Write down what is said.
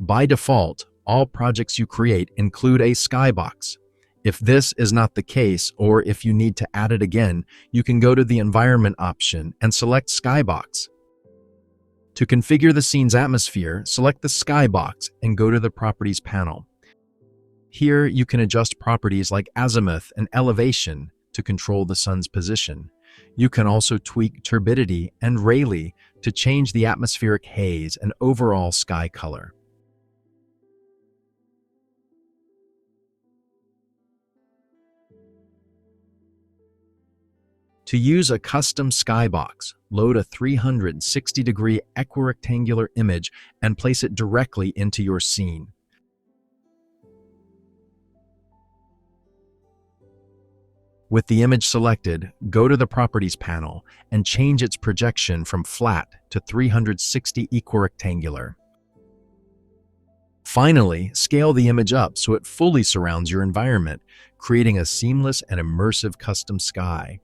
By default, all projects you create include a skybox. If this is not the case, or if you need to add it again, you can go to the Environment option and select Skybox. To configure the scene's atmosphere, select the Skybox and go to the Properties panel. Here, you can adjust properties like azimuth and elevation to control the sun's position. You can also tweak turbidity and Rayleigh to change the atmospheric haze and overall sky color. To use a custom skybox, load a 360-degree equirectangular image and place it directly into your scene. With the image selected, go to the Properties panel and change its projection from flat to 360 equirectangular. Finally, scale the image up so it fully surrounds your environment, creating a seamless and immersive custom sky.